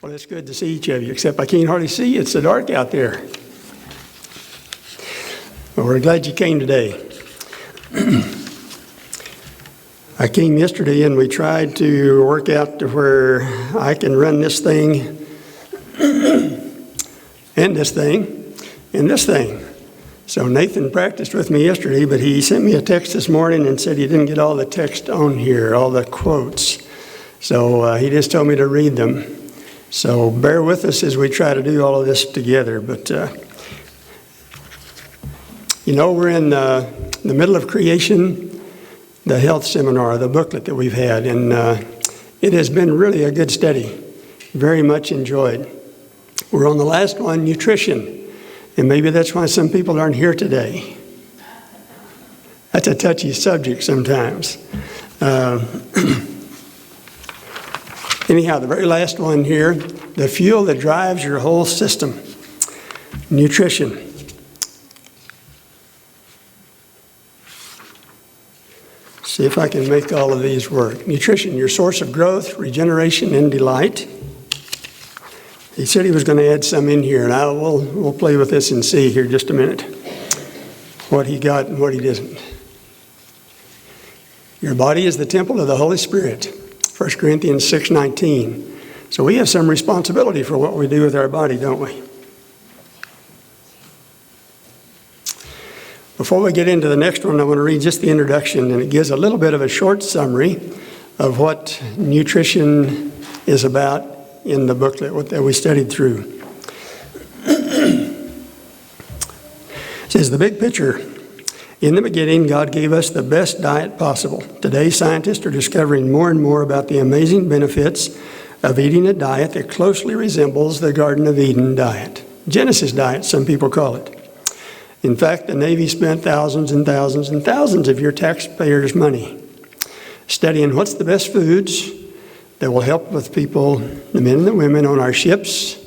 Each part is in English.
Well, it's good to see each of you, except I can't hardly see you. It's so dark out there. Well, we're glad you came today. I came yesterday and we tried to work out to where I can run this thing and this thing and this thing. So Nathan practiced with me yesterday, but he sent me a text this morning and said he didn't get all the text on here, all the quotes. So he just told me to read them. So bear with us as we try to do all of this together. But, we're in the middle of creation, the health seminar, the booklet that we've had. And it has been really a good study, very much enjoyed. We're on the last one, nutrition. And maybe that's why some people aren't here today. That's a touchy subject sometimes. Anyhow, the very last one here, the fuel that drives your whole system, nutrition. See if I can make all of these work. Nutrition, your source of growth, regeneration, and delight. He said he was going to add some in here, and we'll play with this and see here just a minute what he got and what he doesn't. Your body is the temple of the Holy Spirit. 1 Corinthians 6:19. So we have some responsibility for what we do with our body, don't we? Before we get into the next one, I want to read just the introduction, and it gives a little bit of a short summary of what nutrition is about in the booklet that we studied through. It says, the big picture. In the beginning, God gave us the best diet possible. Today, scientists are discovering more and more about the amazing benefits of eating a diet that closely resembles the Garden of Eden diet. Genesis diet, some people call it. In fact, the Navy spent thousands and thousands and thousands of your taxpayers' money studying what's the best foods that will help with people, the men and the women on our ships,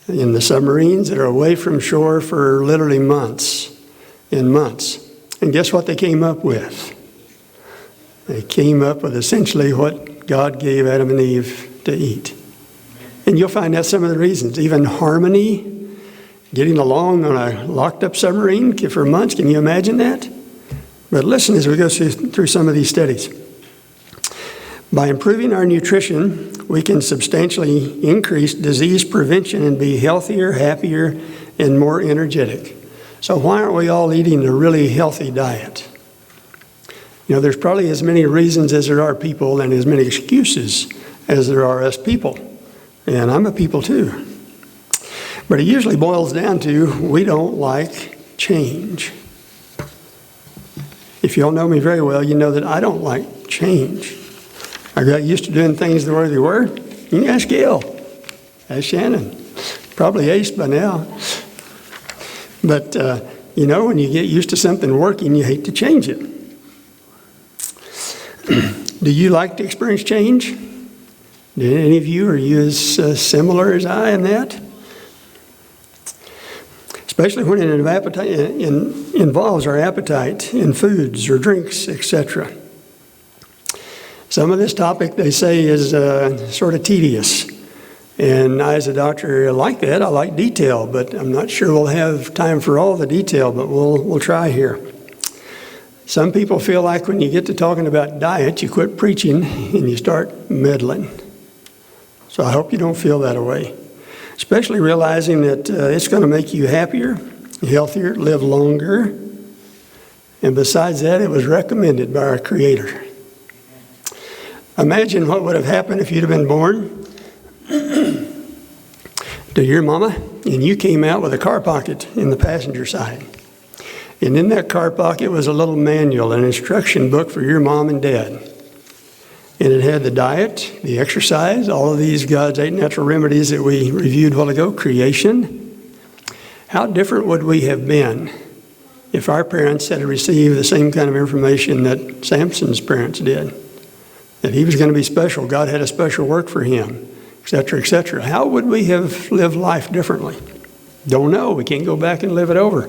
in the submarines that are away from shore for literally months and months. And guess what they came up with? They came up with essentially what God gave Adam and Eve to eat. And you'll find out some of the reasons. Even harmony, getting along on a locked-up submarine for months. Can you imagine that? But listen as we go through some of these studies. By improving our nutrition, we can substantially increase disease prevention and be healthier, happier, and more energetic. So why aren't we all eating a really healthy diet? There's probably as many reasons as there are people and as many excuses as there are us people. And I'm a people too. But it usually boils down to we don't like change. If you all know me very well, you know that I don't like change. I got used to doing things the way they were. You can ask Gail. Ask Shannon. Probably Ace by now. But, when you get used to something working, you hate to change it. Do you like to experience change? Do any of you, are you as similar as I in that? Especially when it involves our appetite in foods or drinks, etc. Some of this topic, they say, is sort of tedious. And I, as a doctor, like that. I like detail, but I'm not sure we'll have time for all the detail, but we'll try here. Some people feel like when you get to talking about diet, you quit preaching and you start meddling. So I hope you don't feel that way. Especially realizing that it's going to make you happier, healthier, live longer. And besides that, it was recommended by our Creator. Imagine what would have happened if you'd have been born to your mama, and you came out with a car pocket in the passenger side. And in that car pocket was a little manual, an instruction book for your mom and dad. And it had the diet, the exercise, all of these God's 8 natural remedies that we reviewed a while ago, creation. How different would we have been if our parents had received the same kind of information that Samson's parents did? That he was going to be special, God had a special work for him, etc., etc. How would we have lived life differently? Don't know. We can't go back and live it over.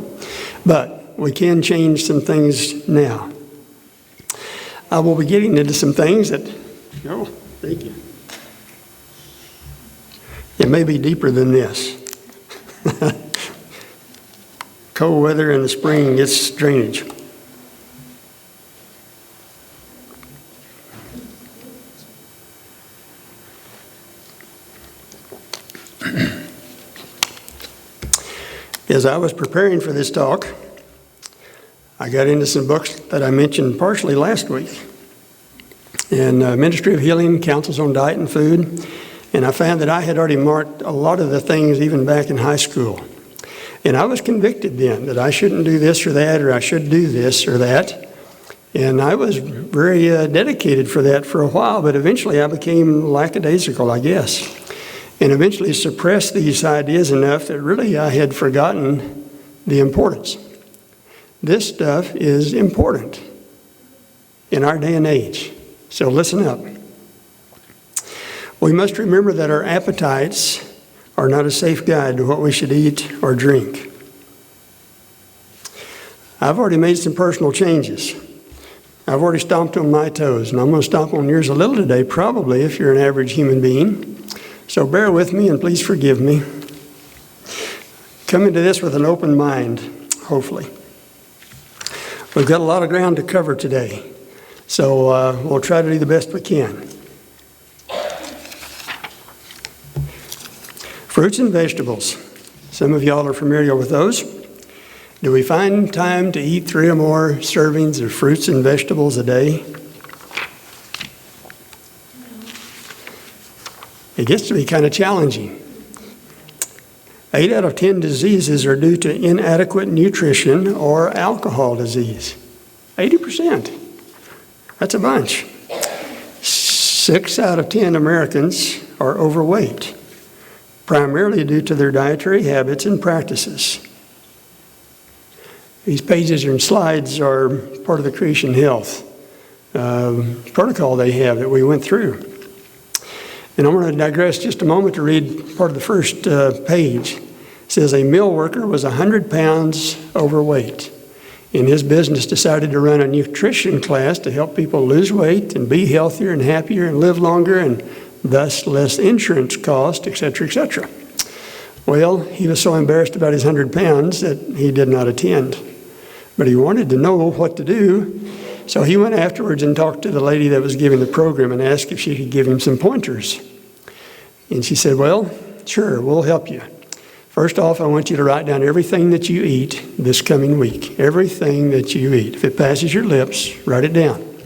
But we can change some things now. I will be getting into some things that, thank you. may be deeper than this. Cold weather in the spring gets drainage. As I was preparing for this talk, I got into some books that I mentioned partially last week. And Ministry of Healing, Counsels on Diet and Food. And I found that I had already marked a lot of the things even back in high school. And I was convicted then that I shouldn't do this or that, or I should do this or that. And I was very dedicated for that for a while, but eventually I became lackadaisical, I guess. And eventually suppressed these ideas enough that really I had forgotten the importance. This stuff is important in our day and age. So listen up. We must remember that our appetites are not a safe guide to what we should eat or drink. I've already made some personal changes. I've already stomped on my toes, and I'm going to stomp on yours a little today, probably, if you're an average human being. So bear with me and please forgive me. Come into this with an open mind, hopefully. We've got a lot of ground to cover today, so we'll try to do the best we can. Fruits and vegetables. Some of y'all are familiar with those. Do we find time to eat 3 or more servings of fruits and vegetables a day? It gets to be kind of challenging. 8 out of 10 diseases are due to inadequate nutrition or alcohol disease. 80%. That's a bunch. 6 out of 10 Americans are overweight, primarily due to their dietary habits and practices. These pages and slides are part of the Creation Health protocol they have that we went through. And I'm going to digress just a moment to read part of the first page. It says, a mill worker was 100 pounds overweight. In his business, decided to run a nutrition class to help people lose weight and be healthier and happier and live longer and thus less insurance cost, etc., etc. Well, he was so embarrassed about his 100 pounds that he did not attend. But he wanted to know what to do. So he went afterwards and talked to the lady that was giving the program and asked if she could give him some pointers. And she said, well, sure, we'll help you. First off, I want you to write down everything that you eat this coming week. Everything that you eat. If it passes your lips, write it down.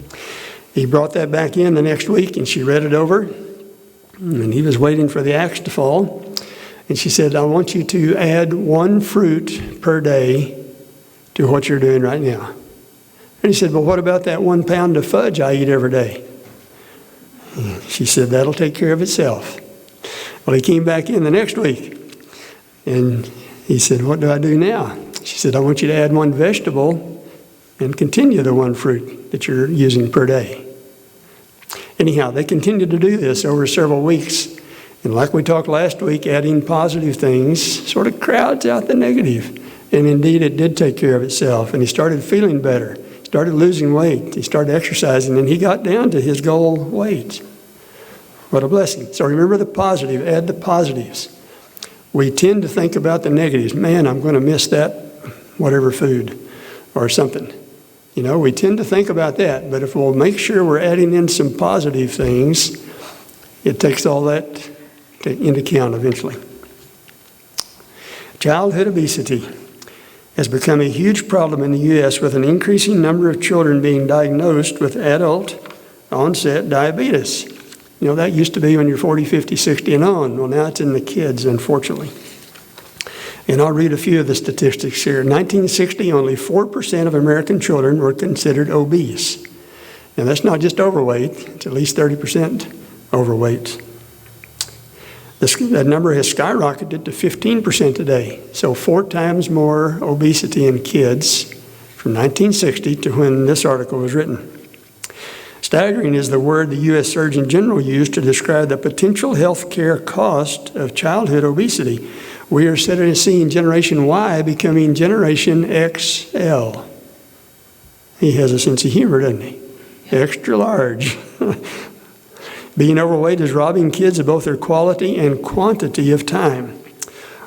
He brought that back in the next week and she read it over. And he was waiting for the axe to fall. And she said, I want you to add 1 fruit per day to what you're doing right now. And he said, well, what about that 1 pound of fudge I eat every day? And she said, that'll take care of itself. Well, he came back in the next week. And he said, what do I do now? She said, I want you to add 1 vegetable and continue the 1 fruit that you're using per day. Anyhow, they continued to do this over several weeks. And like we talked last week, adding positive things sort of crowds out the negative. And indeed, it did take care of itself. And he started feeling better, started losing weight. He started exercising, and he got down to his goal weight. What a blessing. So remember the positive, add the positives. We tend to think about the negatives. Man, I'm going to miss that whatever food or something. You know, we tend to think about that. But if we'll make sure we're adding in some positive things, it takes all that into account eventually. Childhood obesity has become a huge problem in the U.S. with an increasing number of children being diagnosed with adult onset diabetes. You know, that used to be when you're 40, 50, 60 and on. Well, now it's in the kids, unfortunately. And I'll read a few of the statistics here. In 1960, only 4% of American children were considered obese. Now, that's not just overweight. It's at least 30% overweight. That number has skyrocketed to 15% today. So 4 times more obesity in kids from 1960 to when this article was written. Staggering is the word the U.S. Surgeon General used to describe the potential health care cost of childhood obesity. We are seeing Generation Y becoming Generation XL. He has a sense of humor, doesn't he? Extra large. Being overweight is robbing kids of both their quality and quantity of time.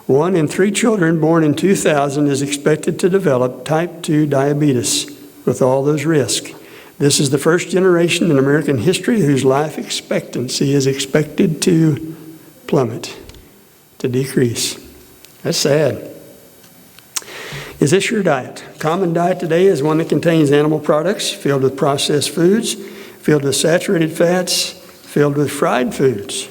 1 in 3 children born in 2000 is expected to develop type 2 diabetes with all those risks. This is the first generation in American history whose life expectancy is expected to plummet, to decrease. That's sad. Is this your diet? Common diet today is one that contains animal products filled with processed foods, filled with saturated fats, filled with fried foods.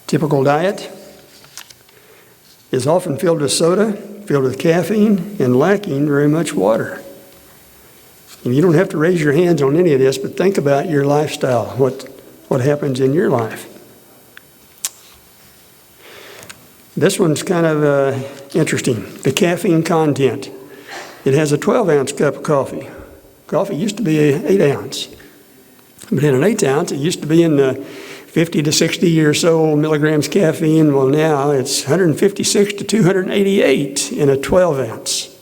Typical diet is often filled with soda, filled with caffeine, and lacking very much water. And you don't have to raise your hands on any of this, but think about your lifestyle, what happens in your life. This one's kind of interesting. The caffeine content. It has a 12-ounce cup of coffee. Coffee used to be an 8-ounce. But in an 8-ounce, it used to be in the 50 to 60 or so milligrams caffeine. Well, now it's 156 to 288 in a 12-ounce.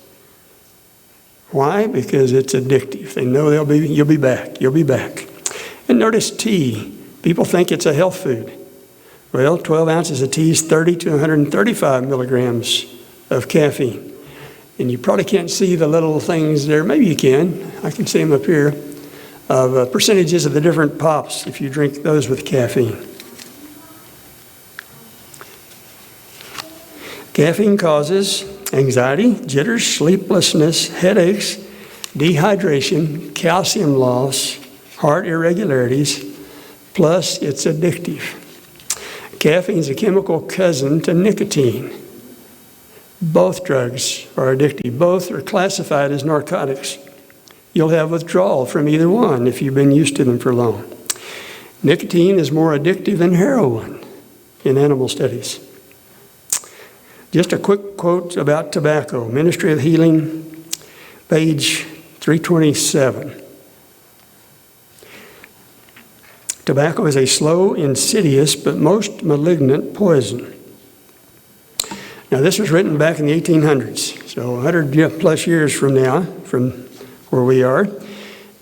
Why? Because it's addictive. They know you'll be back. You'll be back. And notice tea. People think it's a health food. Well, 12 ounces of tea is 30 to 135 milligrams of caffeine. And you probably can't see the little things there. Maybe you can. I can see them up here. Of percentages of the different pops if you drink those with caffeine. Caffeine causes anxiety, jitters, sleeplessness, headaches, dehydration, calcium loss, heart irregularities, plus it's addictive. Caffeine is a chemical cousin to nicotine. Both drugs are addictive. Both are classified as narcotics. You'll have withdrawal from either one if you've been used to them for long. Nicotine is more addictive than heroin in animal studies. Just a quick quote about tobacco. Ministry of Healing, page 327. Tobacco is a slow, insidious, but most malignant poison. Now, this was written back in the 1800s, so 100 plus years from now, from where we are.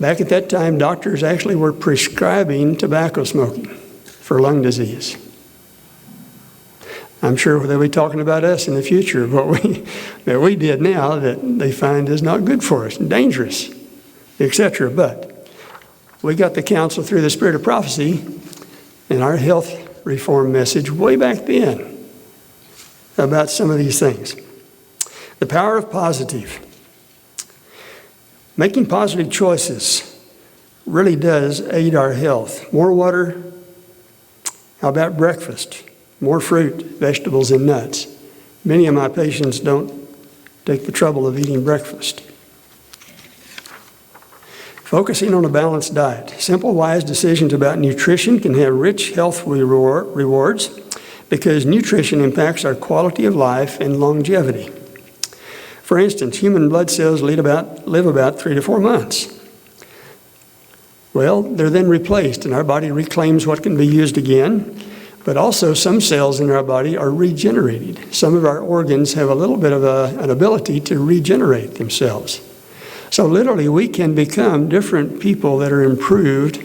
Back at that time, doctors actually were prescribing tobacco smoking for lung disease. I'm sure they'll be talking about us in the future, that we did now that they find is not good for us, and dangerous, etc. But we got the counsel through the spirit of prophecy and our health reform message way back then about some of these things. The power of positive. Making positive choices really does aid our health. More water. How about breakfast? More fruit, vegetables, and nuts. Many of my patients don't take the trouble of eating breakfast. Focusing on a balanced diet. Simple, wise decisions about nutrition can have rich health rewards because nutrition impacts our quality of life and longevity. For instance, human blood cells live about 3 to 4 months. Well, they're then replaced, and our body reclaims what can be used again. But also, some cells in our body are regenerated. Some of our organs have a little bit of an ability to regenerate themselves. So literally, we can become different people that are improved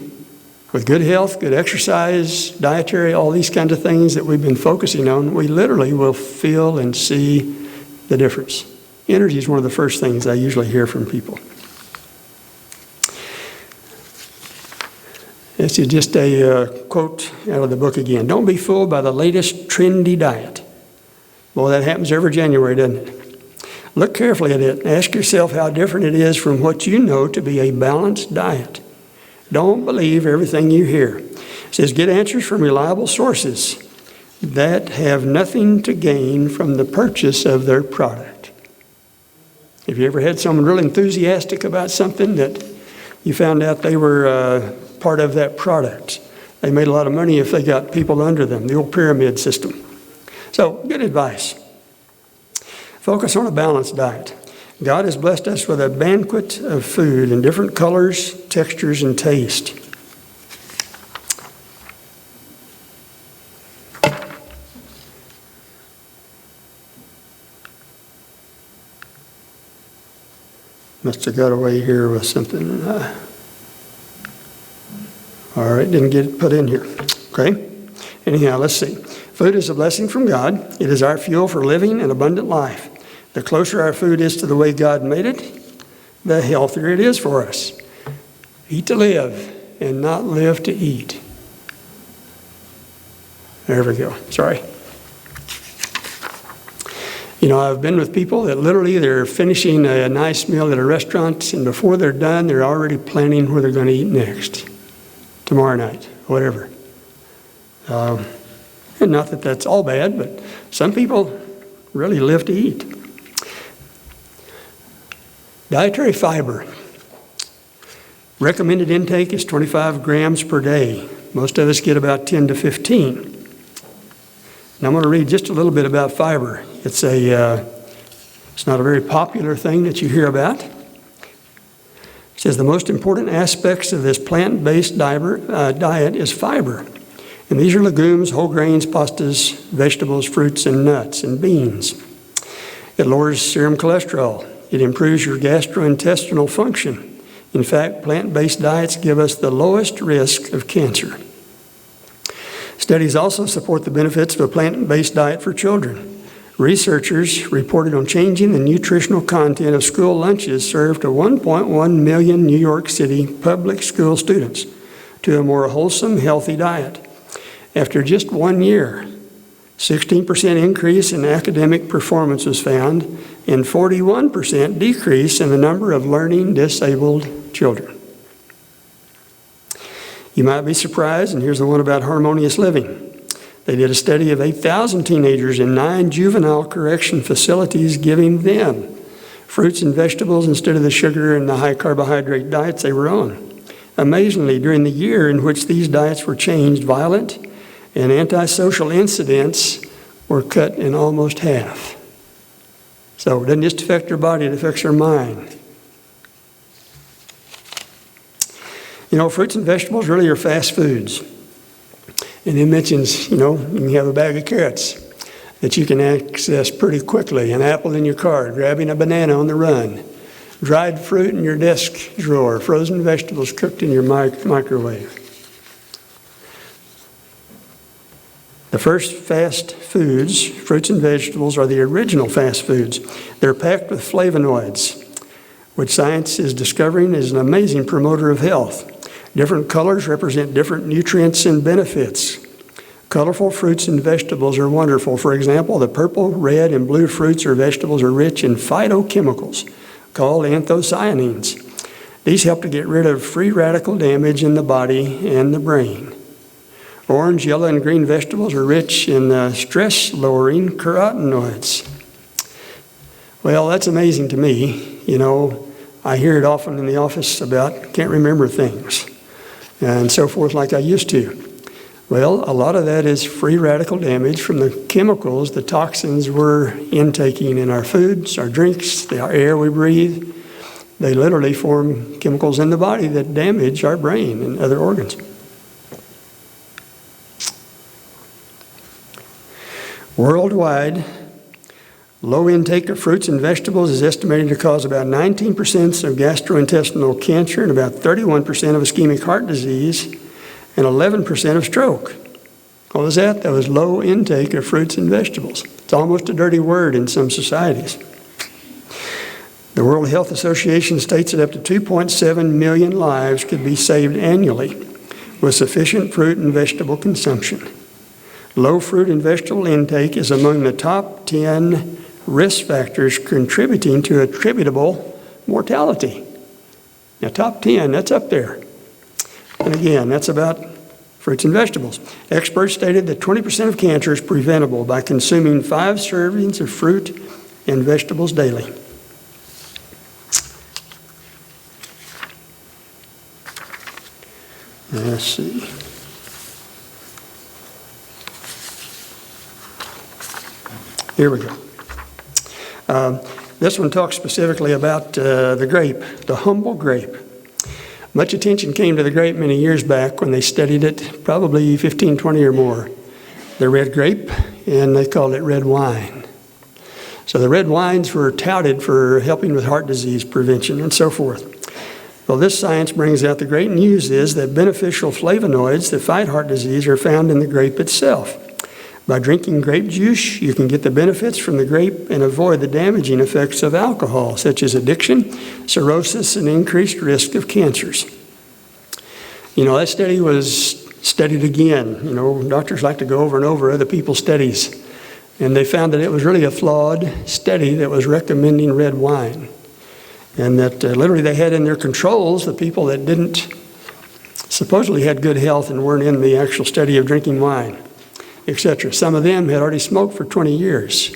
with good health, good exercise, dietary, all these kinds of things that we've been focusing on. We literally will feel and see the difference. Energy is one of the first things I usually hear from people. This is just a quote out of the book again. Don't be fooled by the latest trendy diet. Boy, that happens every January, doesn't it? Look carefully at it. Ask yourself how different it is from what you know to be a balanced diet. Don't believe everything you hear. It says get answers from reliable sources that have nothing to gain from the purchase of their product. Have you ever had someone really enthusiastic about something that you found out they were part of that product? They made a lot of money if they got people under them, the old pyramid system. So, good advice. Focus on a balanced diet. God has blessed us with a banquet of food in different colors, textures, and taste. Must have got away here with something. Sorry, it didn't get put in here. Okay? Anyhow, let's see. Food is a blessing from God. It is our fuel for living an abundant life. The closer our food is to the way God made it, the healthier it is for us. Eat to live and not live to eat. There we go. Sorry. You know, I've been with people that literally they're finishing a nice meal at a restaurant, and before they're done, they're already planning where they're going to eat next, tomorrow night, whatever. And not that that's all bad, but some people really live to eat. Dietary fiber. Recommended intake is 25 grams per day. Most of us get about 10 to 15. And I'm going to read just a little bit about fiber. It's not a very popular thing that you hear about. It says the most important aspects of this plant-based diet is fiber. And these are legumes, whole grains, pastas, vegetables, fruits, and nuts, and beans. It lowers serum cholesterol. It improves your gastrointestinal function. In fact, plant-based diets give us the lowest risk of cancer. Studies also support the benefits of a plant-based diet for children. Researchers reported on changing the nutritional content of school lunches served to 1.1 million New York City public school students to a more wholesome, healthy diet. After just 1 year, 16% increase in academic performance was found and 41% decrease in the number of learning disabled children. You might be surprised, and here's the one about harmonious living. They did a study of 8,000 teenagers in 9 juvenile correction facilities, giving them fruits and vegetables instead of the sugar and the high carbohydrate diets they were on. Amazingly, during the year in which these diets were changed, violent and antisocial incidents were cut in almost half. So it doesn't just affect your body, it affects your mind. You know, fruits and vegetables really are fast foods. And it mentions, you can have a bag of carrots that you can access pretty quickly, an apple in your car, grabbing a banana on the run, dried fruit in your desk drawer, frozen vegetables cooked in your microwave. The first fast foods, fruits and vegetables, are the original fast foods. They're packed with flavonoids, which science is discovering is an amazing promoter of health. Different colors represent different nutrients and benefits. Colorful fruits and vegetables are wonderful. For example, the purple, red, and blue fruits or vegetables are rich in phytochemicals called anthocyanins. These help to get rid of free radical damage in the body and the brain. Orange, yellow, and green vegetables are rich in stress-lowering carotenoids. Well, that's amazing to me. I hear it often in the office about can't remember things and so forth like I used to. Well, a lot of that is free radical damage from the chemicals, the toxins we're intaking in our foods, our drinks, the air we breathe. They literally form chemicals in the body that damage our brain and other organs. Worldwide, low intake of fruits and vegetables is estimated to cause about 19% of gastrointestinal cancer and about 31% of ischemic heart disease and 11% of stroke. What was that? That was low intake of fruits and vegetables. It's almost a dirty word in some societies. The World Health Association states that up to 2.7 million lives could be saved annually with sufficient fruit and vegetable consumption. Low fruit and vegetable intake is among the top 10 risk factors contributing to attributable mortality. Now, top 10, that's up there. And again, that's about fruits and vegetables. Experts stated that 20% of cancer is preventable by consuming 5 servings of fruit and vegetables daily. Let's see. Here we go. This one talks specifically about the grape, the humble grape. Much attention came to the grape many years back when they studied it, probably 15, 20 or more. The red grape, and they called it red wine. So the red wines were touted for helping with heart disease prevention and so forth. Well, this science brings out the great news is that beneficial flavonoids that fight heart disease are found in the grape itself. By drinking grape juice, you can get the benefits from the grape and avoid the damaging effects of alcohol, such as addiction, cirrhosis, and increased risk of cancers. That study was studied again. Doctors like to go over and over other people's studies. And they found that it was really a flawed study that was recommending red wine. And that literally they had in their controls the people that didn't supposedly had good health and weren't in the actual study of drinking wine, etc. Some of them had already smoked for 20 years.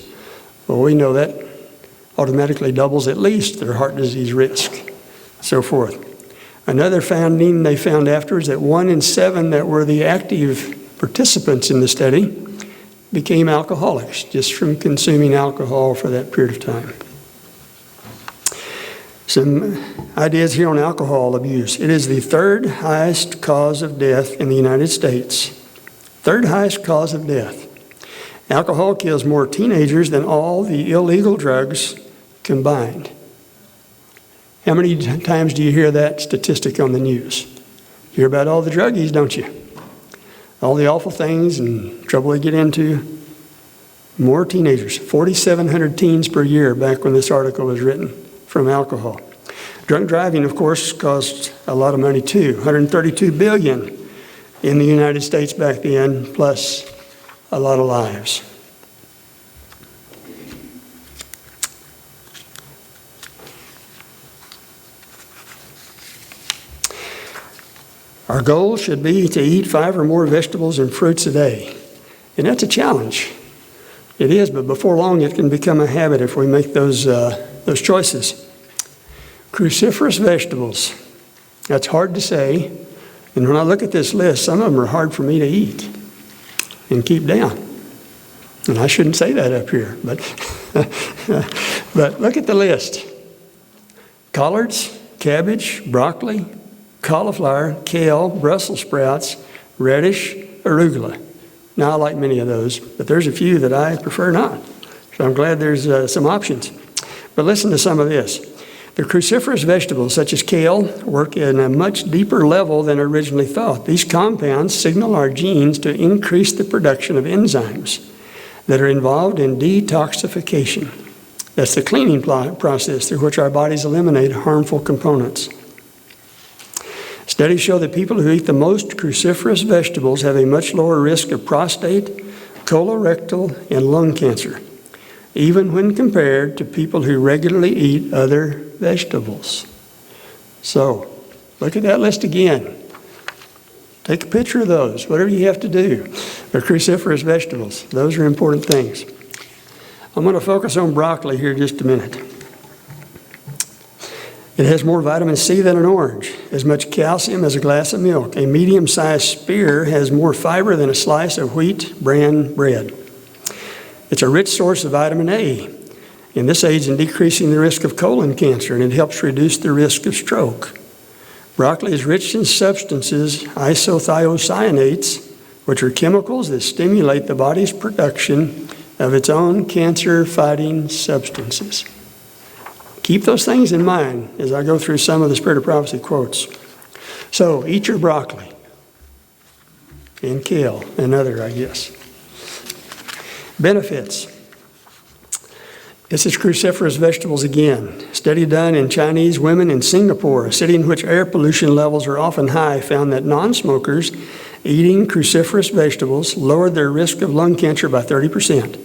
Well, we know that automatically doubles at least their heart disease risk, so forth. Another finding they found afterwards that 1 in 7 that were the active participants in the study became alcoholics just from consuming alcohol for that period of time. Some ideas here on alcohol abuse. It is the third highest cause of death in the United States. Third highest cause of death. Alcohol kills more teenagers than all the illegal drugs combined. How many times do you hear that statistic on the news? You hear about all the druggies, don't you? All the awful things and trouble they get into. More teenagers, 4,700 teens per year back when this article was written from alcohol. Drunk driving, of course, cost a lot of money too, $132 billion in the United States back then, plus a lot of lives. Our goal should be to eat 5 or more vegetables and fruits a day. And that's a challenge. It is, but before long it can become a habit if we make those choices. Cruciferous vegetables. That's hard to say. And when I look at this list, some of them are hard for me to eat and keep down. And I shouldn't say that up here, but, but look at the list. Collards, cabbage, broccoli, cauliflower, kale, Brussels sprouts, radish, arugula. Now, I like many of those, but there's a few that I prefer not. So I'm glad there's some options. But listen to some of this. The cruciferous vegetables, such as kale, work in a much deeper level than originally thought. These compounds signal our genes to increase the production of enzymes that are involved in detoxification. That's the cleaning process through which our bodies eliminate harmful components. Studies show that people who eat the most cruciferous vegetables have a much lower risk of prostate, colorectal, and lung cancer, even when compared to people who regularly eat other vegetables. So, look at that list again. Take a picture of those, whatever you have to do. They're cruciferous vegetables. Those are important things. I'm going to focus on broccoli here just a minute. It has more vitamin C than an orange, as much calcium as a glass of milk. A medium-sized spear has more fiber than a slice of wheat bran bread. It's a rich source of vitamin A, and this aids in decreasing the risk of colon cancer, and it helps reduce the risk of stroke. Broccoli is rich in substances, isothiocyanates, which are chemicals that stimulate the body's production of its own cancer-fighting substances. Keep those things in mind as I go through some of the Spirit of Prophecy quotes. So, eat your broccoli and kale and other, I guess. Benefits. This is cruciferous vegetables again. Study done in Chinese women in Singapore, a city in which air pollution levels are often high, found that non-smokers eating cruciferous vegetables lowered their risk of lung cancer by 30%.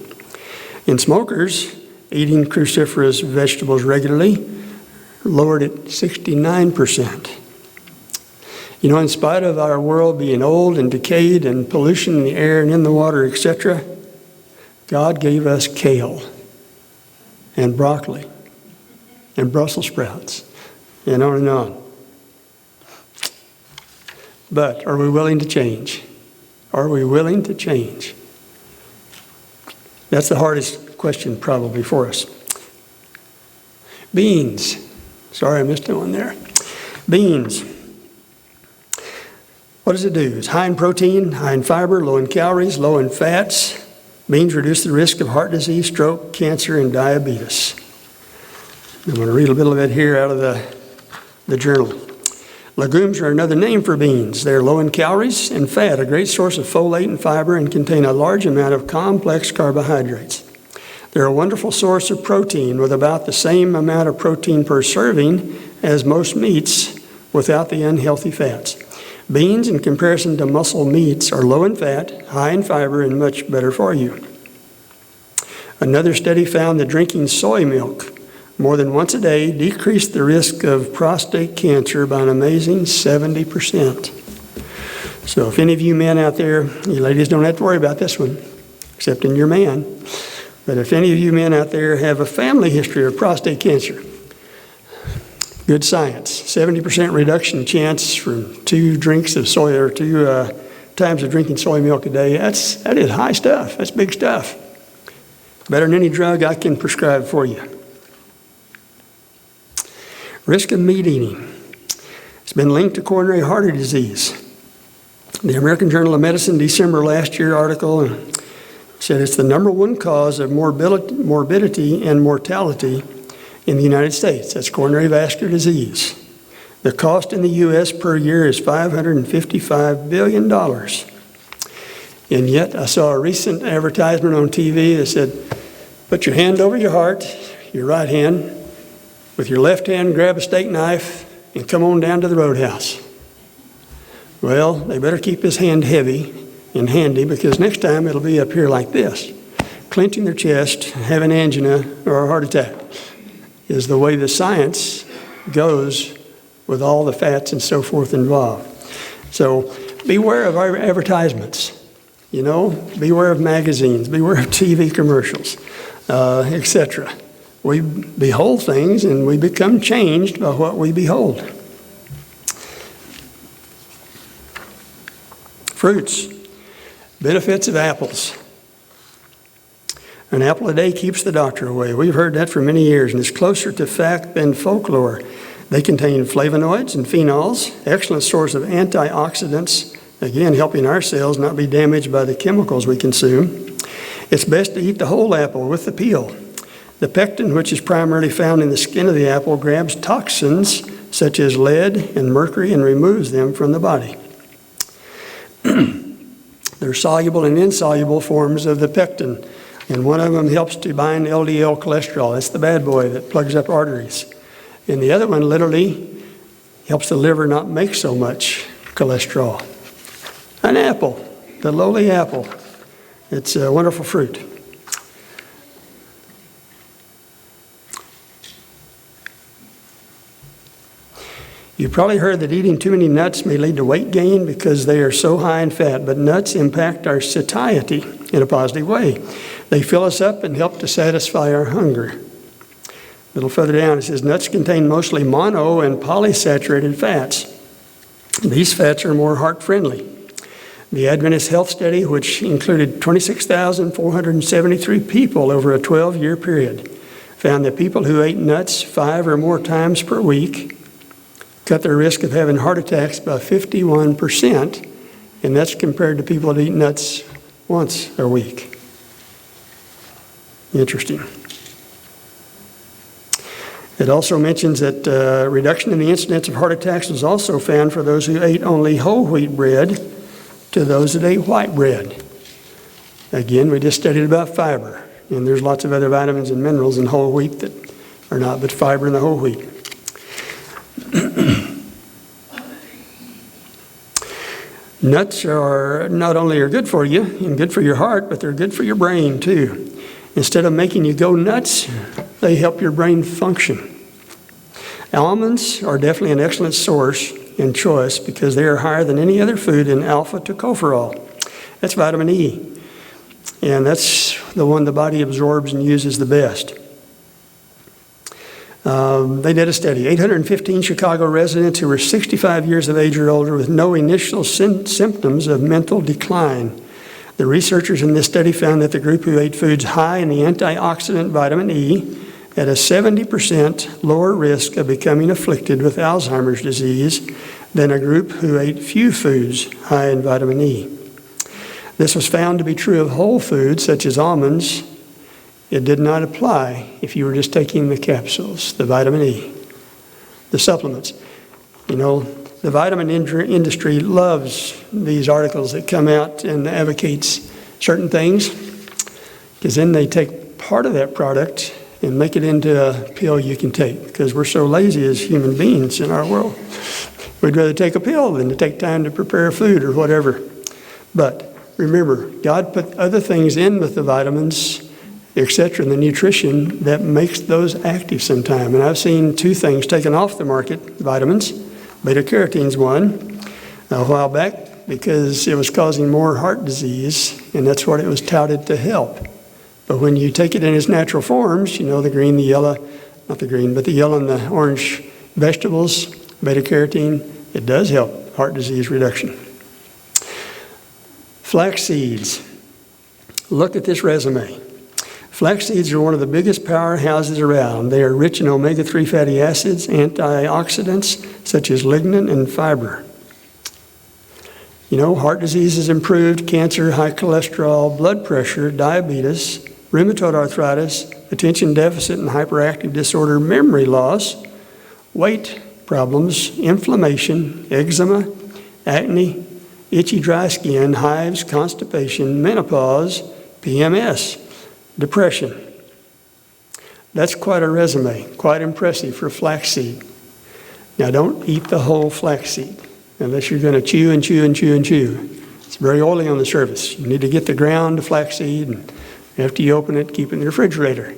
In smokers, eating cruciferous vegetables regularly lowered it 69%. In spite of our world being old and decayed and pollution in the air and in the water, etc., God gave us kale and broccoli and Brussels sprouts and on and on. But are we willing to change? Are we willing to change? That's the hardest question probably for us. Beans. Sorry, I missed one there. Beans. What does it do? It's high in protein, high in fiber, low in calories, low in fats. Beans reduce the risk of heart disease, stroke, cancer, and diabetes. I'm going to read a little bit here out of the journal. Legumes are another name for beans. They're low in calories and fat, a great source of folate and fiber, and contain a large amount of complex carbohydrates. They're a wonderful source of protein, with about the same amount of protein per serving as most meats without the unhealthy fats. Beans, in comparison to muscle meats, are low in fat, high in fiber, and much better for you. Another study found that drinking soy milk more than once a day decreased the risk of prostate cancer by an amazing 70%. So if any of you men out there, you ladies don't have to worry about this one, except in your man. But if any of you men out there have a family history of prostate cancer, good science. 70% reduction chance from 2 drinks of soy, or 2 times of drinking soy milk a day. That is high stuff. That's big stuff. Better than any drug I can prescribe for you. Risk of meat eating. It's been linked to coronary artery disease. The American Journal of Medicine December last year article said it's the #1 cause of morbidity and mortality in the United States. That's coronary vascular disease. The cost in the U.S. per year is $555 billion. And yet I saw a recent advertisement on TV that said, put your hand over your heart, your right hand, with your left hand grab a steak knife and come on down to the roadhouse. Well, they better keep his hand heavy and handy, because next time it'll be up here like this. Clenching their chest, having angina or a heart attack is the way the science goes with all the fats and so forth involved. So beware of our advertisements. Beware of magazines, beware of TV commercials, etc. We behold things and we become changed by what we behold. Fruits. Benefits of apples. An apple a day keeps the doctor away. We've heard that for many years, and it's closer to fact than folklore. They contain flavonoids and phenols, excellent source of antioxidants, again helping our cells not be damaged by the chemicals we consume. It's best to eat the whole apple with the peel. The pectin, which is primarily found in the skin of the apple, grabs toxins such as lead and mercury and removes them from the body. There are soluble and insoluble forms of the pectin, and one of them helps to bind LDL cholesterol. That's the bad boy that plugs up arteries. And the other one literally helps the liver not make so much cholesterol. An apple, the lowly apple. It's a wonderful fruit. You've probably heard that eating too many nuts may lead to weight gain because they are so high in fat, but nuts impact our satiety in a positive way. They fill us up and help to satisfy our hunger. A little further down it says, nuts contain mostly mono and polysaturated fats. These fats are more heart-friendly. The Adventist Health Study, which included 26,473 people over a 12-year period, found that people who ate nuts 5 or more times per week cut their risk of having heart attacks by 51%, and that's compared to people that eat nuts once a week. Interesting. It also mentions that reduction in the incidence of heart attacks was also found for those who ate only whole wheat bread to those that ate white bread. Again, we just studied about fiber, and there's lots of other vitamins and minerals in whole wheat that are not but fiber in the whole wheat. Nuts are not only are good for you and good for your heart, but they're good for your brain too. Instead of making you go nuts, they help your brain function. Almonds are definitely an excellent source and choice because they are higher than any other food in alpha-tocopherol. That's vitamin E, and that's the one the body absorbs and uses the best. They did a study, 815 Chicago residents who were 65 years of age or older with no initial symptoms of mental decline. The researchers in this study found that the group who ate foods high in the antioxidant vitamin E had a 70% lower risk of becoming afflicted with Alzheimer's disease than a group who ate few foods high in vitamin E. This was found to be true of whole foods such as almonds. It did not apply if you were just taking the capsules, the vitamin E, the supplements. You know, the vitamin industry loves these articles that come out and advocates certain things, because then they take part of that product and make it into a pill you can take, because we're so lazy as human beings in our world. We'd rather take a pill than to take time to prepare food or whatever. But remember, God put other things in with the vitamins, etc., and the nutrition that makes those active sometime. And I've seen two things taken off the market, vitamins. Beta-carotene's one a while back because it was causing more heart disease, and that's what it was touted to help. But when you take it in its natural forms, you know, the green, the yellow, not the green, but the yellow and the orange vegetables, beta-carotene, it does help heart disease reduction. Flax seeds. Look at this resume. Flax seeds are one of the biggest powerhouses around. They are rich in omega-3 fatty acids, antioxidants such as lignin and fiber. You know, heart disease is improved, cancer, high cholesterol, blood pressure, diabetes, rheumatoid arthritis, attention deficit and hyperactive disorder, memory loss, weight problems, inflammation, eczema, acne, itchy dry skin, hives, constipation, menopause, PMS, depression. That's quite a resume, quite impressive for flaxseed. Now don't eat the whole flaxseed unless you're going to chew and chew and chew and chew. It's very oily on the surface. You need to get the ground flaxseed, and after you open it, keep it in the refrigerator.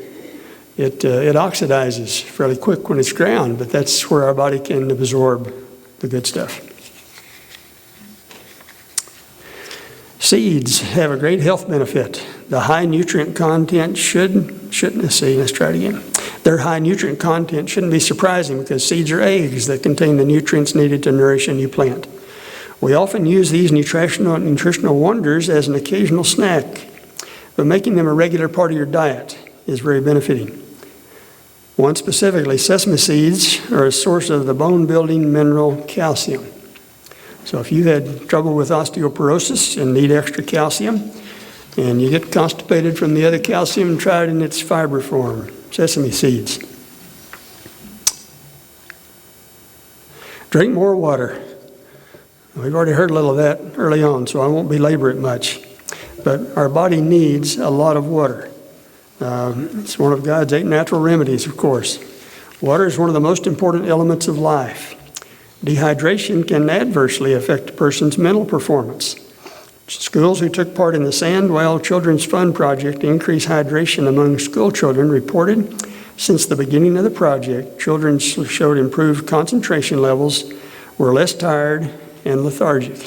It oxidizes fairly quick when it's ground, but that's where our body can absorb the good stuff. Seeds have a great health benefit. The high nutrient content let's try it again. Their high nutrient content shouldn't be surprising because seeds are eggs that contain the nutrients needed to nourish a new plant. We often use these nutritional wonders as an occasional snack, but making them a regular part of your diet is very benefiting. One specifically, sesame seeds are a source of the bone-building mineral calcium. So if you had trouble with osteoporosis and need extra calcium, and you get constipated from the other calcium, try it in its fiber form, sesame seeds. Drink more water. We've already heard a little of that early on, so I won't belabor it much. But our body needs a lot of water. It's one of God's 8 natural remedies, of course. Water is one of the most important elements of life. Dehydration can adversely affect a person's mental performance. Schools who took part in the Sandwell Children's Fund Project to increase hydration among school children reported since the beginning of the project, children showed improved concentration levels, were less tired and lethargic.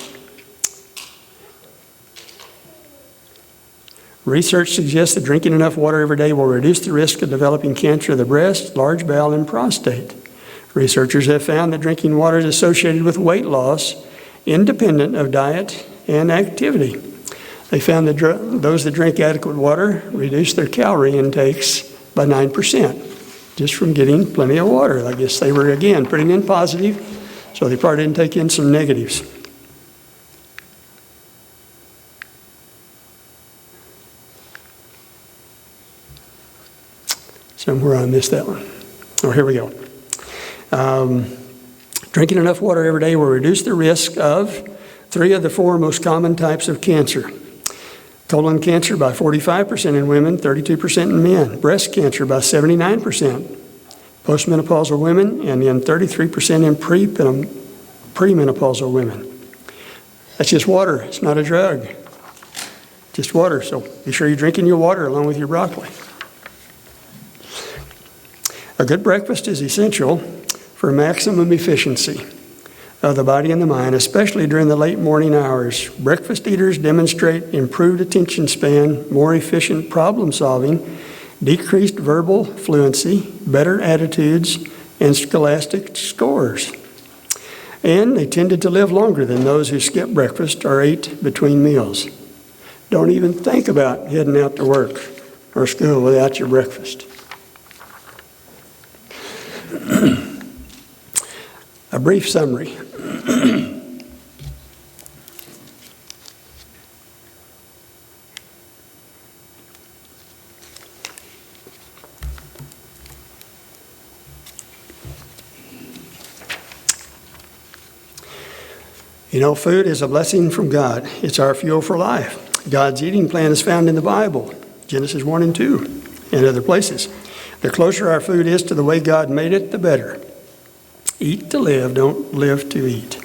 Research suggests that drinking enough water every day will reduce the risk of developing cancer of the breast, large bowel, and prostate. Researchers have found that drinking water is associated with weight loss, independent of diet and activity. They found that those that drink adequate water reduce their calorie intakes by 9%, just from getting plenty of water. I guess they were, again, putting in positive, so they probably didn't take in some negatives. Somewhere I missed that one. Oh, here we go. Drinking enough water every day will reduce the risk of 3 of the 4 most common types of cancer. Colon cancer by 45% in women, 32% in men. Breast cancer by 79%. Postmenopausal women, and then 33% in premenopausal women. That's just water. It's not a drug. Just water. So be sure you're drinking your water along with your broccoli. A good breakfast is essential for maximum efficiency of the body and the mind, especially during the late morning hours. Breakfast eaters demonstrate improved attention span, more efficient problem solving, decreased verbal fluency, better attitudes, and scholastic scores. And they tended to live longer than those who skipped breakfast or ate between meals. Don't even think about heading out to work or school without your breakfast. A brief summary. You know, food is a blessing from God. It's our fuel for life. God's eating plan is found in the Bible, Genesis 1 and 2, and other places. The closer our food is to the way God made it, the better. Eat to live, don't live to eat.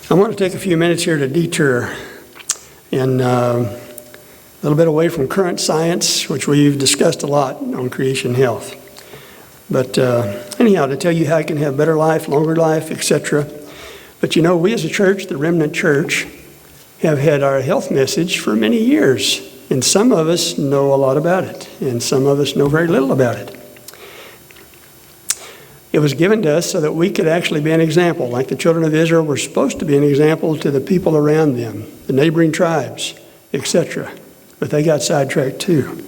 I want to take a few minutes here to detour and a little bit away from current science, which we've discussed a lot on creation health. But anyhow, to tell you how you can have better life, longer life, etc. But you know, we as a church, the Remnant Church, have had our health message for many years. And some of us know a lot about it, and some of us know very little about it. It was given to us so that we could actually be an example, like the children of Israel were supposed to be an example to the people around them, the neighboring tribes, etc. But they got sidetracked too.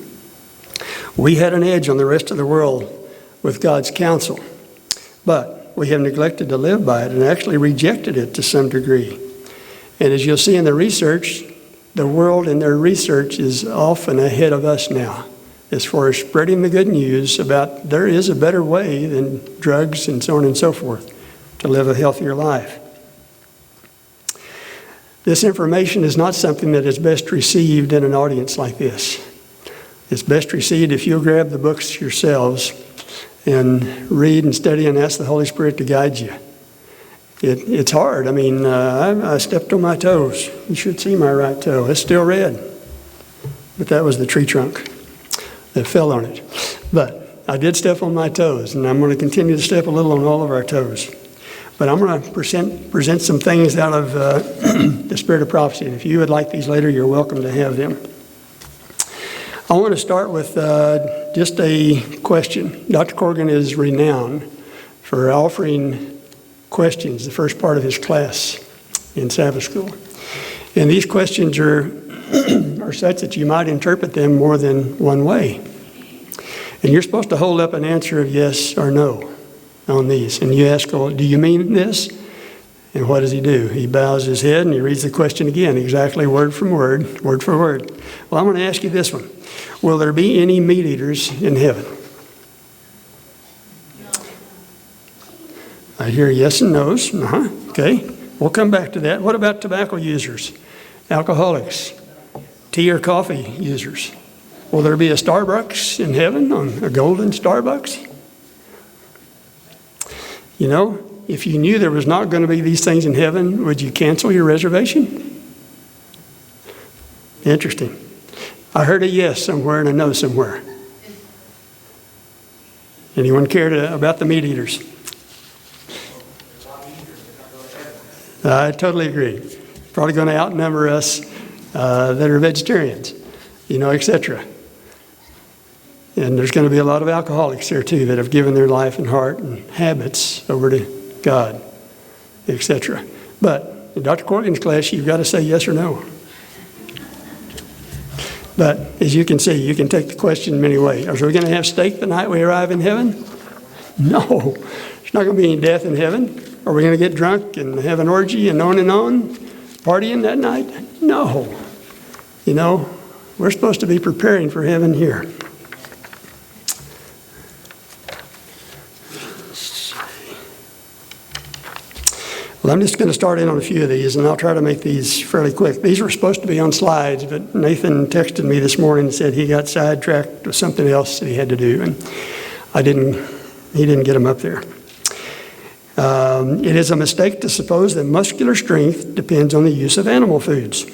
We had an edge on the rest of the world with God's counsel, but we have neglected to live by it and actually rejected it to some degree. And as you'll see in the research, the world and their research is often ahead of us now as far as spreading the good news about there is a better way than drugs and so on and so forth to live a healthier life. This information is not something that is best received in an audience like this. It's best received if you'll grab the books yourselves and read and study and ask the Holy Spirit to guide you. It's hard. I mean, I stepped on my toes. You should see my right toe. It's still red. But that was the tree trunk that fell on it. But I did step on my toes, and I'm going to continue to step a little on all of our toes. But I'm going to present some things out of the Spirit of Prophecy. And if you would like these later, you're welcome to have them. I want to start with just a question. Dr. Corrigan is renowned for offering questions, the first part of his class in Sabbath school. And these questions are such that you might interpret them more than one way. And you're supposed to hold up an answer of yes or no on these. And you ask, well, do you mean this? And what does he do? He bows his head and he reads the question again, exactly word for word. Well, I'm going to ask you this one. Will there be any meat eaters in heaven? I hear yes and no's. Okay. We'll come back to that. What about tobacco users? Alcoholics? Tea or coffee users? Will there be a Starbucks in heaven, a golden Starbucks? You know, if you knew there was not going to be these things in heaven, would you cancel your reservation? Interesting. I heard a yes somewhere and a no somewhere. Anyone care about the meat eaters? I totally agree. Probably going to outnumber us that are vegetarians, etc. And there's going to be a lot of alcoholics there too that have given their life and heart and habits over to God, etc. But in Dr. Corrigan's class, you've got to say yes or no. But as you can see, you can take the question many ways. Are we going to have steak the night we arrive in heaven? No. There's not going to be any death in heaven. Are we going to get drunk and have an orgy and on, partying that night? No. We're supposed to be preparing for heaven here. Well, I'm just going to start in on a few of these, and I'll try to make these fairly quick. These were supposed to be on slides, but Nathan texted me this morning and said he got sidetracked with something else that he had to do, and he didn't get them up there. It is a mistake to suppose that muscular strength depends on the use of animal foods.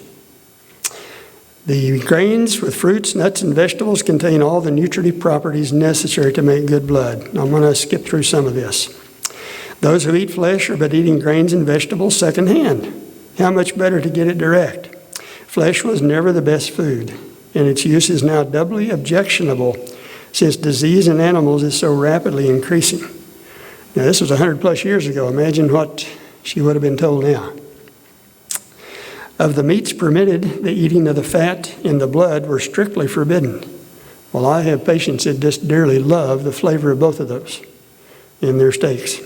The grains with fruits, nuts, and vegetables contain all the nutritive properties necessary to make good blood. Now, I'm going to skip through some of this. Those who eat flesh are but eating grains and vegetables secondhand. How much better to get it direct? Flesh was never the best food, and its use is now doubly objectionable since disease in animals is so rapidly increasing. Now, this was 100 plus years ago. Imagine what she would have been told now. Of the meats permitted, the eating of the fat and the blood were strictly forbidden. Well, I have patients that just dearly love the flavor of both of those in their steaks.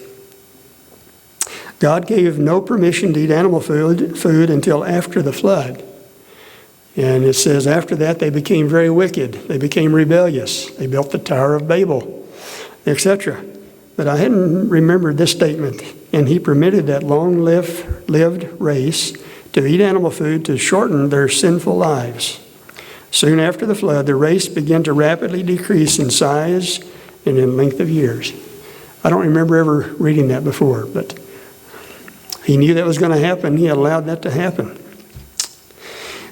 God gave no permission to eat animal food until after the flood. And it says after that they became very wicked. They became rebellious. They built the Tower of Babel, etc. But I hadn't remembered this statement. And he permitted that long-lived race to eat animal food to shorten their sinful lives. Soon after the flood, the race began to rapidly decrease in size and in length of years. I don't remember ever reading that before, but he knew that was going to happen. He allowed that to happen.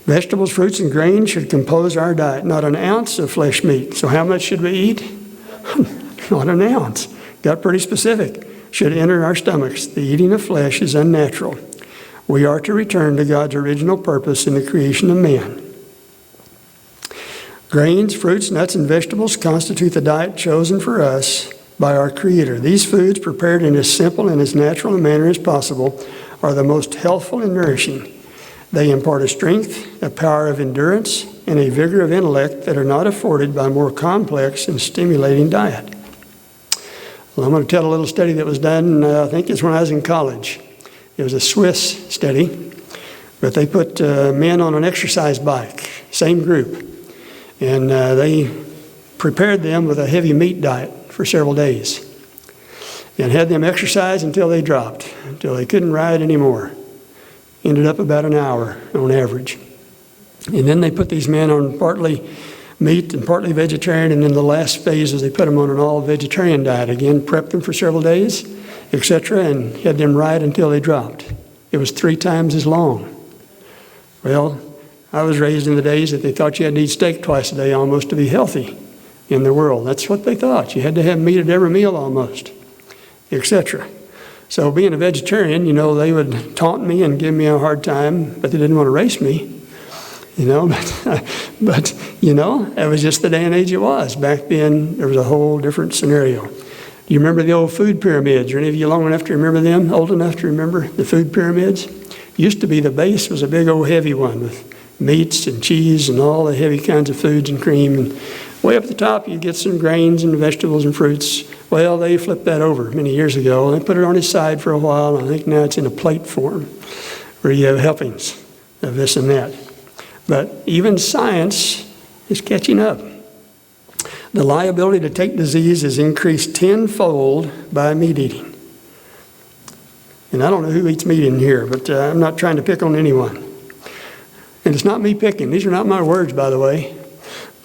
Vegetables, fruits, and grains should compose our diet, not an ounce of flesh meat. So how much should we eat? Not an ounce. Got pretty specific. Should enter our stomachs. The eating of flesh is unnatural. We are to return to God's original purpose in the creation of man. Grains, fruits, nuts, and vegetables constitute the diet chosen for us by our Creator. These foods, prepared in as simple and as natural a manner as possible, are the most healthful and nourishing. They impart a strength, a power of endurance, and a vigor of intellect that are not afforded by more complex and stimulating diet. Well, I'm going to tell a little study that was done, I think it's when I was in college. It was a Swiss study, but they put men on an exercise bike, same group, and they prepared them with a heavy meat diet for several days and had them exercise until they dropped, until they couldn't ride anymore. Ended up about an hour on average. And then they put these men on partly meat and partly vegetarian, and then the last phase is they put them on an all-vegetarian diet. Again, prepped them for several days, etc., and had them ride until they dropped. It was 3 times as long. Well, I was raised in the days that they thought you had to eat steak twice a day almost to be healthy in the world. That's what they thought. You had to have meat at every meal almost, etc. So being a vegetarian, they would taunt me and give me a hard time, but they didn't want to race me, but it was just the day and age it was. Back then, there was a whole different scenario. Do you remember the old food pyramids? Are any of you long enough to remember them, old enough to remember the food pyramids? Used to be the base was a big old heavy one with meats and cheese and all the heavy kinds of foods and cream. And way up at the top, you get some grains and vegetables and fruits. Well, they flipped that over many years ago. They put it on its side for a while. I think now it's in a plate form where you have helpings of this and that. But even science is catching up. The liability to take disease is increased tenfold by meat eating. And I don't know who eats meat in here, but I'm not trying to pick on anyone. And it's not me picking. These are not my words, by the way.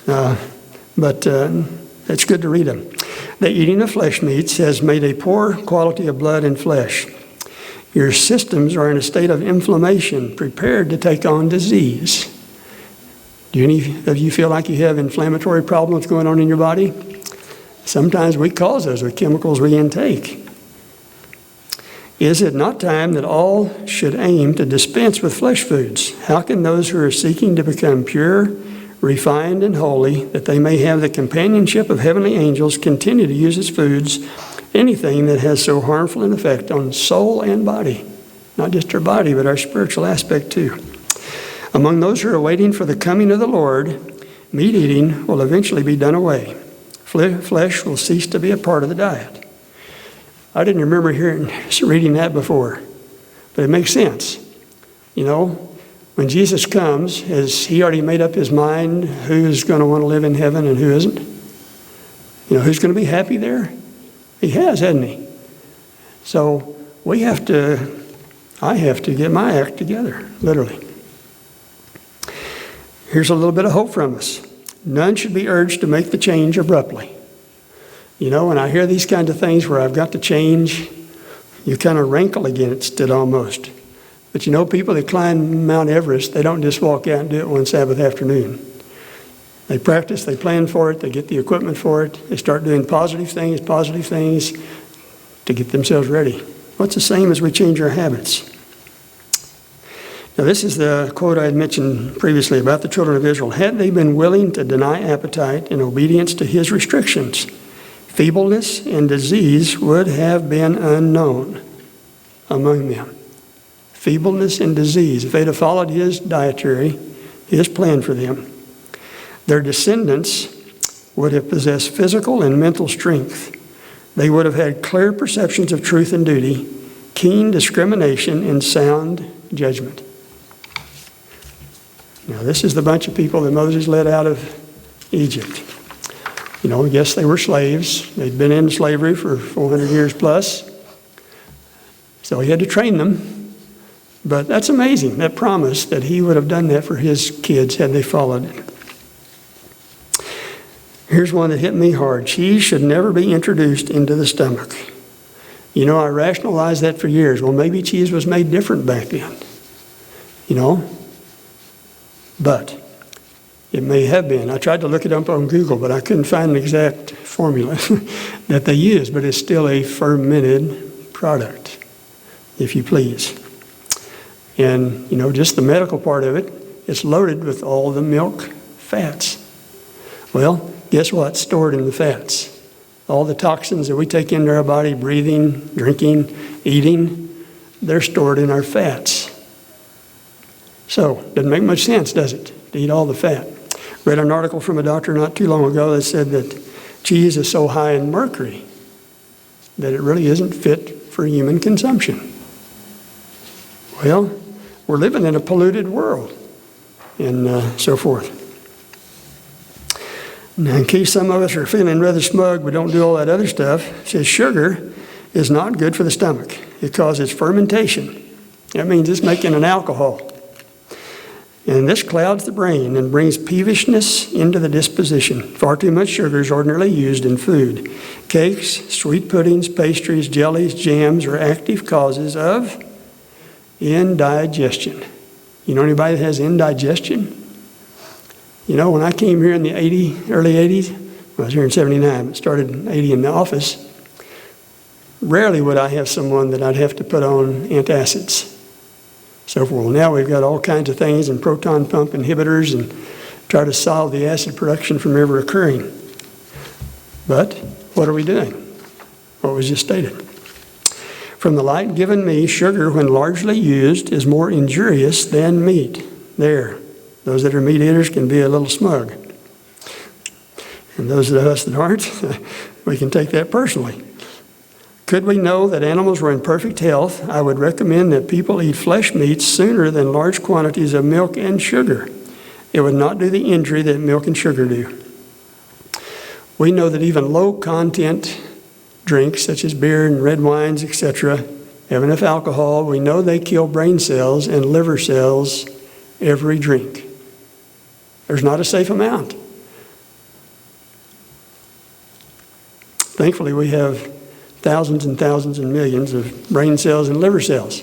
But it's good to read them. The eating of flesh meats has made a poor quality of blood and flesh. Your systems are in a state of inflammation, prepared to take on disease. Do any of you feel like you have inflammatory problems going on in your body? Sometimes we cause those with chemicals we intake. Is it not time that all should aim to dispense with flesh foods? How can those who are seeking to become pure, refined, and holy, that they may have the companionship of heavenly angels, continue to use as foods anything that has so harmful an effect on soul and body? Not just our body, but our spiritual aspect too. Among those who are waiting for the coming of the Lord, meat eating will eventually be done away. Flesh will cease to be a part of the diet. I didn't remember reading that before, but it makes sense. When Jesus comes, has he already made up his mind who's going to want to live in heaven and who isn't? Who's going to be happy there? He has, hasn't he? So I have to get my act together, literally. Here's a little bit of hope from us. None should be urged to make the change abruptly. When I hear these kinds of things where I've got to change, you kind of rankle against it almost. But people that climb Mount Everest, they don't just walk out and do it one Sabbath afternoon. They practice, they plan for it, they get the equipment for it, they start doing positive things to get themselves ready. Well, it's the same as we change our habits. Now, this is the quote I had mentioned previously about the children of Israel. Had they been willing to deny appetite in obedience to his restrictions, feebleness and disease would have been unknown among them. Feebleness and disease. If they'd have followed his dietary, his plan for them, their descendants would have possessed physical and mental strength. They would have had clear perceptions of truth and duty, keen discrimination, and sound judgment. Now, this is the bunch of people that Moses led out of Egypt. Yes, they were slaves. They'd been in slavery for 400 years plus. So he had to train them. But that's amazing, that promise that he would have done that for his kids had they followed it. Here's one that hit me hard. Cheese should never be introduced into the stomach. I rationalized that for years. Well, maybe cheese was made different back then. But it may have been. I tried to look it up on Google, but I couldn't find an exact formula that they used. But it's still a fermented product, if you please. And, just the medical part of it, it's loaded with all the milk fats. Well, guess what? Stored in the fats. All the toxins that we take into our body, breathing, drinking, eating, they're stored in our fats. So, doesn't make much sense, does it, to eat all the fat? Read an article from a doctor not too long ago that said that cheese is so high in mercury that it really isn't fit for human consumption. Well, we're living in a polluted world and so forth. Now, in case some of us are feeling rather smug but don't do all that other stuff, it says sugar is not good for the stomach. It causes fermentation. That means it's making an alcohol. And this clouds the brain and brings peevishness into the disposition. Far too much sugar is ordinarily used in food. Cakes, sweet puddings, pastries, jellies, jams are active causes of indigestion. You know anybody that has indigestion? When I came here in the early 80s, I was here in 79, but started in 80 in the office, rarely would I have someone that I'd have to put on antacids. So forth. Well, now we've got all kinds of things and proton pump inhibitors and try to solve the acid production from ever occurring. But what are we doing? What was just stated. From the light given me, sugar, when largely used, is more injurious than meat. There. Those that are meat eaters can be a little smug. And those of us that aren't, we can take that personally. Could we know that animals were in perfect health, I would recommend that people eat flesh meats sooner than large quantities of milk and sugar. It would not do the injury that milk and sugar do. We know that even low-content drinks, such as beer and red wines, etc., have enough alcohol. We know they kill brain cells and liver cells every drink. There's not a safe amount. Thankfully, we have thousands and thousands and millions of brain cells and liver cells.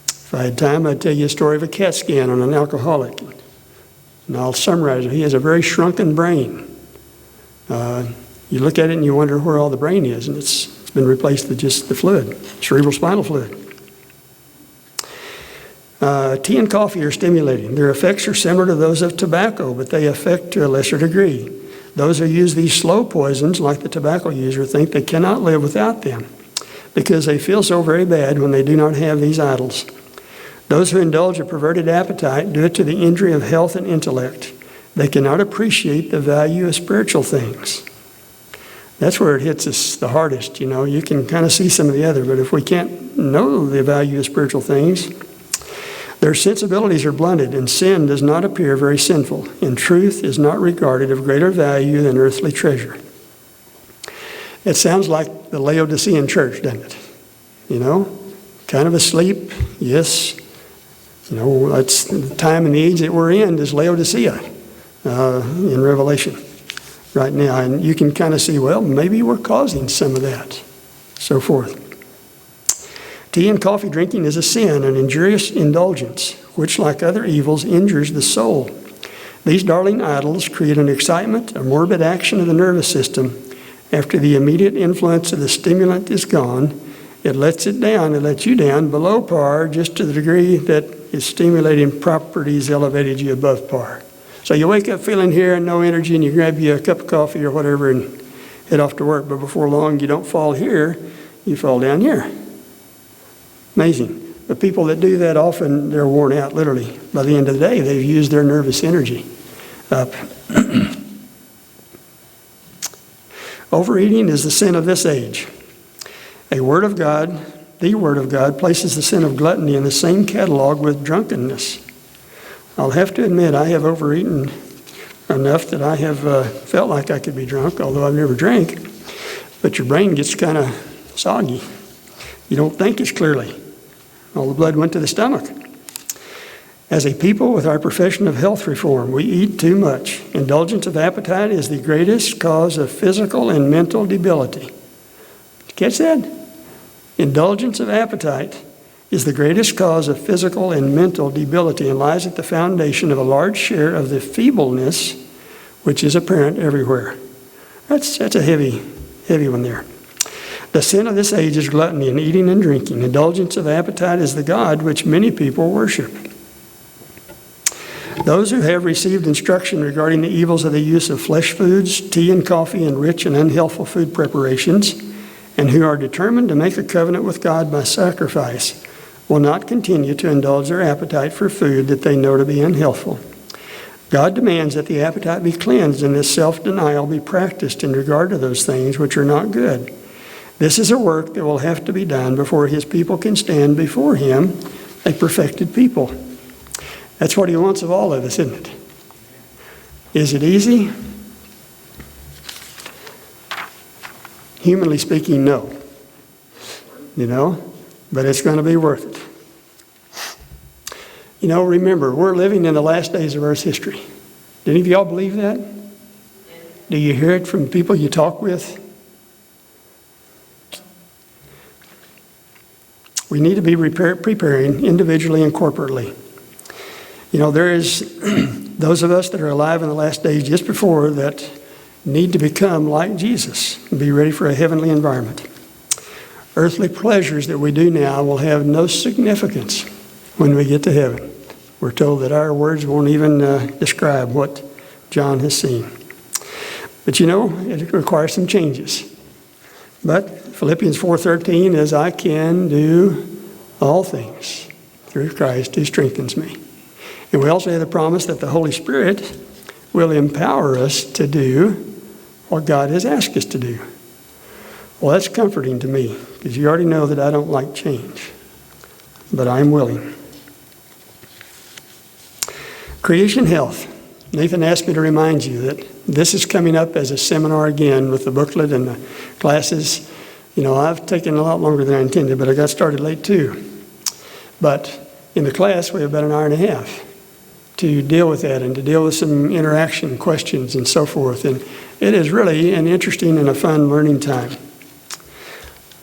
If I had time, I'd tell you a story of a CAT scan on an alcoholic. And I'll summarize it. He has a very shrunken brain. You look at it and you wonder where all the brain is, and it's been replaced with just the fluid, cerebral spinal fluid. Tea and coffee are stimulating. Their effects are similar to those of tobacco, but they affect to a lesser degree. Those who use these slow poisons, like the tobacco user, think they cannot live without them because they feel so very bad when they do not have these idols. Those who indulge a perverted appetite do it to the injury of health and intellect. They cannot appreciate the value of spiritual things. That's where it hits us the hardest. You can kind of see some of the other, but if we can't know the value of spiritual things, their sensibilities are blunted, and sin does not appear very sinful, and truth is not regarded of greater value than earthly treasure. It sounds like the Laodicean church, doesn't it? Kind of asleep, yes. That's the time and the age that we're in is Laodicea in Revelation right now. And you can kind of see, well, maybe we're causing some of that, so forth. Tea and coffee drinking is a sin, an injurious indulgence, which, like other evils, injures the soul. These darling idols create an excitement, a morbid action of the nervous system. After the immediate influence of the stimulant is gone, it lets it down, it lets you down below par just to the degree that its stimulating properties elevated you above par. So you wake up feeling here and no energy, and you grab you a cup of coffee or whatever and head off to work. But before long, you don't fall here, you fall down here. Amazing. The people that do that often, they're worn out, literally. By the end of the day, they've used their nervous energy up. Overeating is the sin of this age. The Word of God places the sin of gluttony in the same catalog with drunkenness. I'll have to admit, I have overeaten enough that I have felt like I could be drunk, although I've never drank. But your brain gets kind of soggy. You don't think as clearly. All the blood went to the stomach. As a people with our profession of health reform, we eat too much. Indulgence of appetite is the greatest cause of physical and mental debility. Did you catch that? Indulgence of appetite is the greatest cause of physical and mental debility and lies at the foundation of a large share of the feebleness which is apparent everywhere. That's a heavy one there. The sin of this age is gluttony and eating and drinking. Indulgence of appetite is the god which many people worship. Those who have received instruction regarding the evils of the use of flesh foods, tea and coffee, and rich and unhealthful food preparations, and who are determined to make a covenant with God by sacrifice, will not continue to indulge their appetite for food that they know to be unhealthful. God demands that the appetite be cleansed and this self-denial be practiced in regard to those things which are not good. This is a work that will have to be done before His people can stand before Him, a perfected people. That's what He wants of all of us, isn't it? Is it easy? Humanly speaking, no. But it's going to be worth it. Remember, we're living in the last days of Earth's history. Do any of y'all believe that? Do you hear it from people you talk with? We need to be preparing individually and corporately. There is those of us that are alive in the last days just before that need to become like Jesus and be ready for a heavenly environment. Earthly pleasures that we do now will have no significance when we get to heaven. We're told that our words won't even describe what John has seen. But it requires some changes. But Philippians 4:13 is, I can do all things through Christ who strengthens me. And we also have the promise that the Holy Spirit will empower us to do what God has asked us to do. Well, that's comforting to me, because you already know that I don't like change, but I'm willing. Creation health. Nathan asked me to remind you that this is coming up as a seminar again with the booklet and the classes. I've taken a lot longer than I intended, but I got started late too. But in the class, we have about an hour and a half to deal with that and to deal with some interaction questions and so forth. And it is really an interesting and a fun learning time.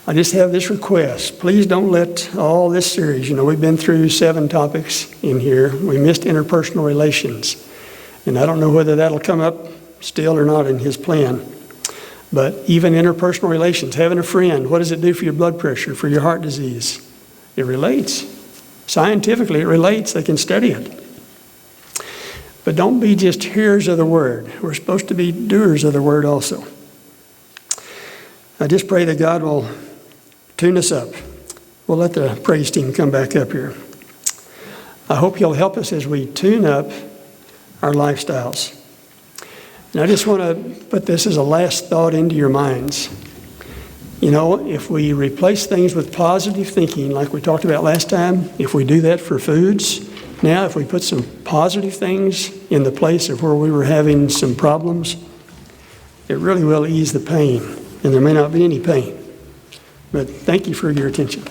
I just have this request. Please don't let all this series, we've been through 7 topics in here. We missed interpersonal relations. And I don't know whether that'll come up still or not in His plan. But even interpersonal relations, having a friend, what does it do for your blood pressure, for your heart disease? It relates. Scientifically, it relates. They can study it. But don't be just hearers of the word. We're supposed to be doers of the word also. I just pray that God will tune us up. We'll let the praise team come back up here. I hope you'll help us as we tune up our lifestyles. And I just want to put this as a last thought into your minds. If we replace things with positive thinking, like we talked about last time, if we do that for foods, now if we put some positive things in the place of where we were having some problems, it really will ease the pain, and there may not be any pain. But thank you for your attention.